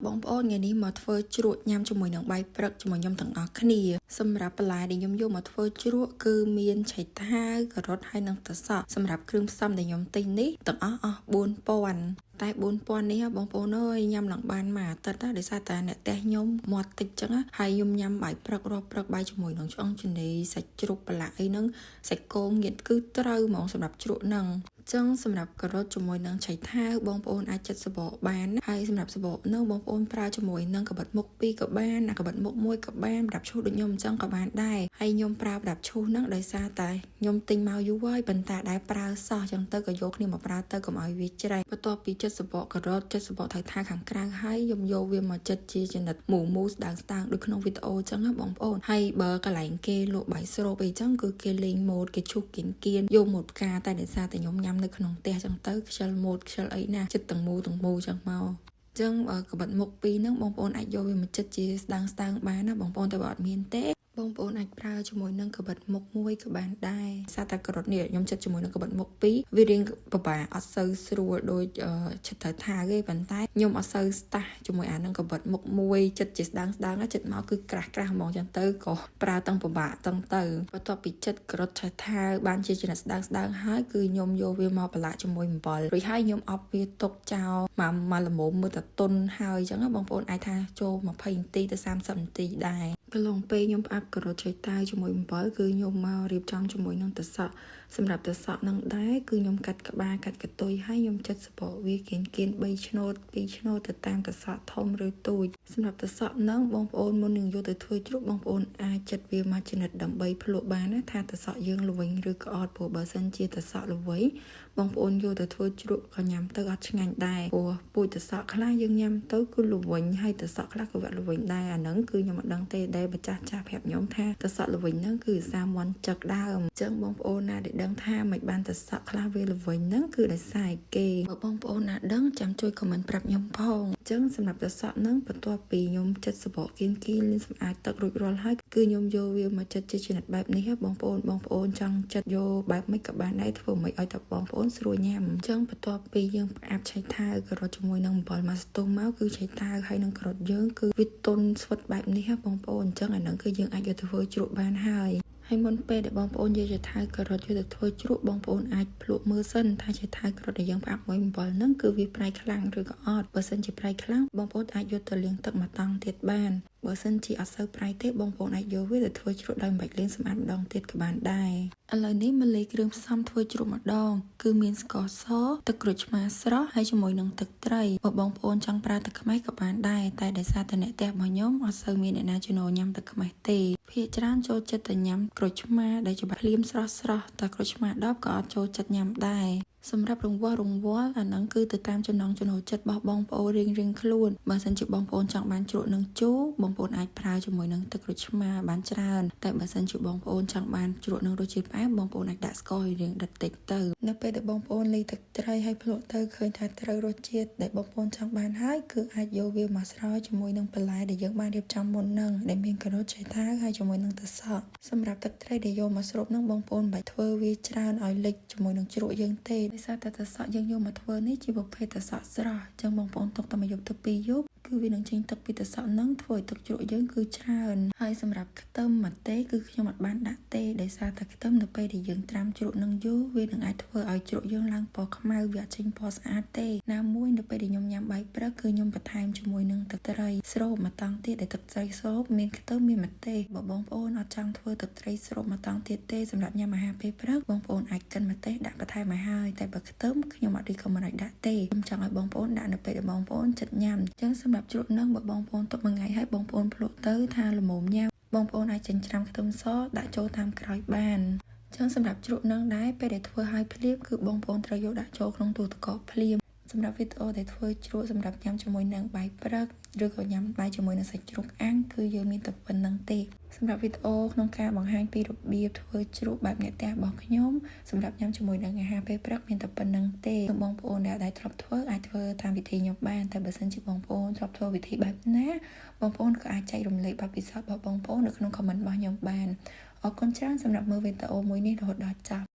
បងប្អូនថ្ងៃនេះមកធ្វើជ្រក់ញ៉ាំជាមួយនឹងបាយព្រឹកជាមួយខ្ញុំទាំងអស់គ្នាសម្រាប់បន្លែដែលខ្ញុំយកមកធ្វើជ្រក់គឺមានឆៃថាវការ៉ុតហើយនិងទឹកសក់សម្រាប់គ្រឿងផ្សំដែលខ្ញុំទិញនេះទាំងអស់4000តែ4000នេះបងប្អូនអើយញ៉ាំឡើងបានមួយអាទិត្យណាដោយសារតែអ្នកផ្ទះខ្ញុំមាត់តិចចឹងហើយខ្ញុំញ៉ាំបាយព្រឹករាល់ព្រឹកបាយជាមួយនឹងឆ្អឹងជំនីសាច់ជ្រូកប្រឡាក់អីហ្នឹងសាច់គោងៀតគឺត្រូវហ្មងសម្រាប់ជ្រក់ហ្នឹងចឹងសម្រាប់ការ៉ុតជាមួយនឹងឆៃថាវបងប្អូនអាចចិតសបកបានហើយសម្រាប់សបកនោះបងប្អូនប្រើជាមួយនឹងកាបិតមុខ2ក៏បានកាបិតមុខ1ក៏បានប្រដាប់ឈូសដូចខ្ញុំអញ្ចឹងក៏បានដែរហើយខ្ញុំប្រើប្រដាប់ឈូសហ្នឹងដោយសារតែខ្ញុំទិញមកយូរហើយប៉ុន្តែដែរប្រើសោះចឹងទៅក៏យកគ្នាមកប្រើទៅកុំឲ្យវាច្រេះបន្ទាប់ពីចិតសបកការ៉ុតចិតសបកថៃថាខាងក្រៅហើយខ្ញុំយកវាមកចិតជាចំណិតមូស្ដើងដូចក្នុងវីដេអូចឹងណាបងប្អូនហើយបើកន្លែងគេលក់បាយស្រូបអីចឹងគឺគេលេងម៉ូតគេឈូសគៀនយកម៉ូតផ្កាតែដោយសារតែខ្ញុំញ៉ាំនៅក្នុងផ្ទះចឹងទៅខ្ជិលម៉ូតខ្ជិលអីណាចិត្តទាំងមូចឹងមកចឹងកាបិតមុខ2ហ្នឹងបងប្អូនអាចយកវាមកចិតជាស្ដើងបានណាបងប្អូនតែបើអត់មានទេបងប្អូនអាចប្រើជាមួយនឹងកាបិតមុខ1ក៏បានដែរសារតែការ៉ុតនេះខ្ញុំចិតជាមួយនឹងកាបិតមុខ2វារៀងពិបាកអត់សូវស្រួលដូចចិត្តត្រូវថាទេប៉ុន្តែខ្ញុំអត់សូវស្ទះជាមួយអានឹងកាបិតមុខ1ចិតជាស្ដើងចិត្តមកគឺក្រាស់ហ្មងចឹងទៅក៏ប្រើទាំងពិបាកទាំងទៅបន្ទាប់ពីចិតការ៉ុតឆៃថាវបានជាចំណិតស្ដើងហើយគឺខ្ញុំយកវាមកប្រឡាក់ជាមួយអំបិលរួចហើយខ្ញុំអប់វាទុកចោលមកល្មមមើលតែទន់ហើយចឹងបងប្អូនអាចថាចូល20នាទីទៅ30នាទីដែរកន្លងពេលខ្ញុំផ្អាប់ការ៉ុតឆៃថាវជាមួយអំបិលគឺខ្ញុំមករៀបចំជាមួយនឹងទឹកសក់សម្រាប់ទឹកសក់នឹងដែរគឺខ្ញុំកាត់ក្បាលកាត់កតុយហើយខ្ញុំចិតសបកវាគៀន3ឆ្នូត2ឆ្នូតទៅតាមទឹកសក់ធំឬទូចសម្រាប់ទឹកសក់នឹងបងប្អូនមុននឹងយកទៅធ្វើជ្រក់បងប្អូនអាចចិតវាមកចំណិតដើម្បីភ្លក់បានណាថាទឹកសក់យើងល្វីងឬក៏អត់ព្រោះបើសិនជាទឹកសក់ល្វីបងប្អូនយកទៅធ្វើជ្រក់ក៏ញ៉ាំទៅអត់ឆ្ងាញ់ដែរព្រោះពូជទឹកសក់ខ្លះយើងញ៉ាំទៅគឺល្វីងហើយទឹកសក់ខ្លះក៏វាល្វីងដែរអាហ្នឹងគឺខ្ញុំមិនដឹងទេដែលម្ចាស់ប្រាប់ខ្ញុំថាទឹកសក់ល្វីងហ្នឹងគឺសាមន់ចឹកដើមអញ្ចឹងបងប្អូនណាដែលដឹងថាមិនបានទឹកសក់ខ្លះវាល្វីងហ្នឹងគឺដោយសារគេបើបងប្អូនណាដឹងចាំជួយខមមិនប្រាប់ខ្ញុំផងអញ្ចឹងសម្រាប់ទឹកសក់ហ្នឹងបន្ទាប់ពីខ្ញុំចិតសបកគៀនលាងសម្អាតទឹករួចរាល់ហើយគឺខ្ញុំយកវាមកចិតជាចំណិតបែបនេះបងប្អូនចង់ចិតយកបែបមិនក៏បានដែរធ្វើមិនឲ្យតែបងប្អូនស្រួលញ៉ាំអញ្ចឹងបន្ទាប់ពីយើងផ្អាប់ឆៃថាវការ៉ុតជាមួយនឹងអំបិលមកស្ទុះមកគឺឆៃថាវហើយនឹងការ៉ុតយើងគឺវាទន់ស្វិតបែបនេះបងប្អូនអញ្ចឹងអាហ្នឹងគឺយើងអាចយកទៅធ្វើជ្រក់បានហើយមុនពេលដែលបងប្អូនយកឆៃថាវការ៉ុតយកទៅធ្វើជ្រក់បងប្អូនអាចភ្លក់មើលសិនថាឆៃថាវការ៉ុតដែលយើងផ្អាប់មួយអំបិលហ្នឹងគឺវាប្រៃខ្លាំងឬក៏អត់បើសិនជាប្រៃខ្លាំងបងប្អូនអាចយកទៅលាងទឹកមួយតង់ទៀតបានបើសិនជាអត់សូវប្រៃទេបងប្អូនអាចយកវាទៅធ្វើជ្រក់ដោយមិនបាច់លាងសម្អាតម្ដងទៀតក៏បានដែរឥឡូវនេះមកលេខគ្រឿងផ្សំធ្វើជ្រក់ម្ដងគឺមានស្ករសទឹកក្រូចឆ្មាស្រស់ហើយជាមួយនឹងទឹកត្រីបើបងប្អូនចង់ប្រើទឹកខ្មេះក៏បានដែរតែដោយសារតែអ្នកផ្ទះរបស់ខ្ញុំអត់សូវមានអ្នកណាចំណូលញ៉ាំទឹកខ្មេះទេភាគច្រើនចូលចិត្តតែញ៉ាំក្រូចឆ្មាដែលជាភ្លាមស្រស់តែក្រូចឆ្មាដប់ក៏អត់ចូលចិត្តញ៉ាំដែរសម្រាប់រង្វាស់អាហ្នឹងគឺទៅតាមចំណង់ចំណូលចិត្តរបស់បងប្អូនរៀងខ្លួនបើសិនជាបងប្អូនចង់បានជ្រក់នឹងជូរបងប្អូនអាចប្រើជាមួយនឹងទឹកក្រូចឆ្មាបានច្រើនតែបើសិនជាបងប្អូនចង់បានជ្រក់នឹងរសជាតិផ្អែមបងប្អូនអាចដាក់ស្កររៀងដិតតិចទៅនៅពេលដែលបងប្អូនលីទឹកត្រីហើយភ្លក់ទៅឃើញថាត្រូវរសជាតិដែលបងប្អូនចង់បានហើយគឺអាចយកវាមកស្រួយជាមួយនឹងបន្លែដែលយើងបានរៀបចំមុននឹងដែលមានការ៉ុតឆៃថាវហើយជាមួយនឹងទឹកសក់សម្រាប់ទឹកត្រីដែលយកមកស្រូបនឹងបងប្អូនមិនបាច់ធ្វើវាច្រើនឲ្យលិចជាមួយនឹងជ្រក់យើងទេដោយសារតែទឹកសក់យើងយកមកធ្វើនេះជាប្រភេទទឹកសក់ស្រស់អញ្ចឹងបងប្អូនទុកតែមួយយប់ទៅ2យប់គឺវានឹងចេញទឹកពីទឹកសក់ហ្នឹងធ្វើឲ្យទឹកជ្រក់យើងគឺច្រើនហើយសម្រាប់ខ្ទឹមម្ទេសគឺខ្ញុំអត់បានដាក់ទេដោយសារតែខ្ទឹមនៅពេលដែលយើងត្រាំជ្រក់នឹងយូរវានឹងអាចធ្វើឲ្យជ្រក់យើងឡើងពណ៌ខ្មៅវាអត់ចេញពណ៌ស្អាតទេណាមួយនៅពេលដែលខ្ញុំញ៉ាំបាយព្រឹកគឺខ្ញុំបន្ថែមជាមួយនឹងទឹកត្រីស្រូបមួយតង់ទៀតដែលទឹកត្រីស្រូបមានខ្ទឹមមានម្ទេសបើបងប្អូនអត់ចង់ធ្វើទឹកត្រីស្រូបមួយតង់ទៀតទេសម្រាប់ញ៉ាំអាហារពេលព្រឹកបងប្អូនអាចកិនម្ទេសដាក់បន្ថែមឲ្យហើយតែបើខ្ទឹមខ្ញុំអត់រីកមិនឲ្យដាក់ទេខ្ញុំចង់ឲ្យបងប្អូនដាក់នៅពេលដែលបងប្អូនចិត្តញ៉ាំអញ្ចឹងសម្រាប់ជ្រក់នឹងបើបងប្អូនទុកមួយថ្ងៃហើយបងប្អូនភ្លក់ទៅថាល្មមញ៉ាំបងប្អូនអាចចិញ្ច្រាំខ្ទឹមសដាក់ចូលតាមក្រោយបានចឹងសម្រាប់ជ្រក់នឹងដែរពេលដែលធ្វើឲ្យភ្លាមគឺបងប្អូនត្រូវយកដាក់ចូលក្នុងទូទឹកកកភ្លាមសម្រាប់វីដេអូដែលធ្វើជ្រក់សម្រាប់ញ៉ាំជាមួយនឹងបាយព្រឹកឬក៏ញ៉ាំបាយជាមួយនឹងសាច់ជ្រូកអាំងគឺយើងមានតែប៉ុណ្្នឹងទេសម្រាប់វីដេអូក្នុងការបង្ហាញពីរបៀបធ្វើជ្រក់បែបអ្នកផ្ទះរបស់ខ្ញុំសម្រាប់ញ៉ាំជាមួយនឹងអាហារពេលព្រឹកមានតែប៉ុណ្្នឹងទេបងប្អូនដែលធ្លាប់ធ្វើអាចធ្វើតាមវិធីខ្ញុំបានតែបើសិនជាបងប្អូនធ្លាប់ធ្វើវិធីបែបណាបងប្អូនក៏អាចចែករំលែកបទពិសោធន៍របស់បងប្អូននៅក្នុង comment របស់ខ្ញុំបានអរគុណច្រើនសម្រាប់មើលវីដេអូមួយនេះរហូតដល់ចប់